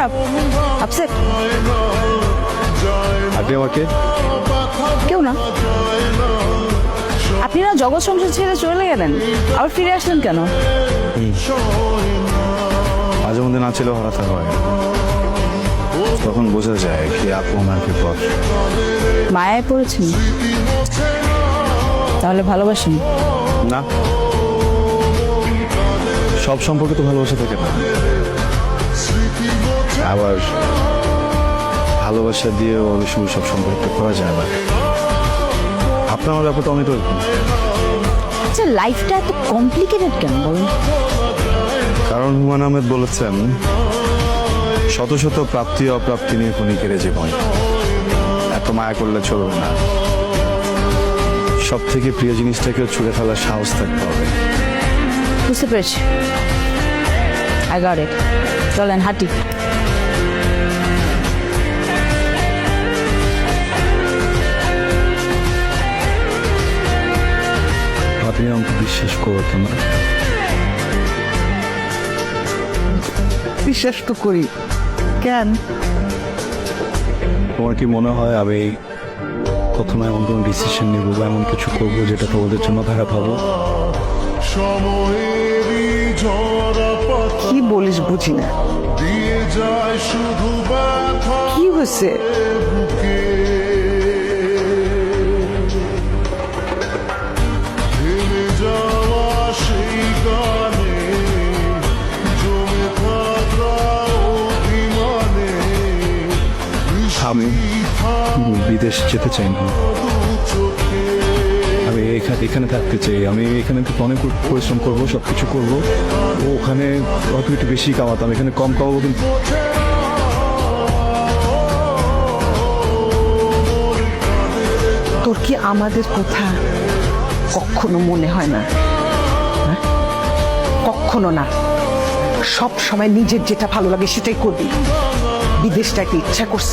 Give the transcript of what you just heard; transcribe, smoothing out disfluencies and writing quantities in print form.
খারাপ? আপসেট? আপনি আমাকে কেউ না। আপনি না জগৎ সংসার ছেড়ে চলে গেলেন, আবার ফিরে আসলেন কেন? মাঝে মধ্যে না ছিল হঠাৎ হয়, তখন বোঝা যায় কি আপু আমার বিপদ। মায়ায় পড়েছেন? তাহলে ভালোবাসেন? না, সব সম্পর্কে তো ভালোবাসা থাকে না, আবার ভালোবাসা দিয়ে অনেক সময় সব সম্পর্ক করা যায় না। আপনার আমার ব্যাপারটা অনেক রকম। আচ্ছা, লাইফটা এত কমপ্লিকেটেড কেন বলুন? কারণ হুমায়ুন আহমেদ বলেছেন, শত শত প্রাপ্তি অপ্রাপ্তি নিয়ে ক্ষণিকের জীবন, এত মায়া করলে চলবে না। সব থেকে প্রিয় জিনিসটাকেও ছুঁড়ে ফেলার সাহস থাকতে হবে। বুঝতে পেরেছি, আই গট ইট। চলেন হাঁটি। আপনি আমাকে বিশ্বাস করতেন না? বিশ্বাস তো করি, কেন? তোমার কি মনে হয় আমি কখনো এমন কোনো ডিসিশন নেবো বা এমন কিছু করবো যেটা তোমাদের জন্য খারাপ হবে? কি বলিস বুঝি না। কি হয়েছে? আমি বিদেশ যেতে চাই না, আমি এখানে থাকতে চাই। আমি এখানে অনেক পরিশ্রম করবো, সব কিছু করবো। ওখানে হয়তো একটু বেশি কামাতাম, এখানে কম কামাবো, কিন্তু তোর কি আমাদের কথা কখনো মনে হয় না? হ্যাঁ? কখনো না। সব সময় নিজের যেটা ভালো লাগে সেটাই করবি। বিদেশটাকে ইচ্ছা করছে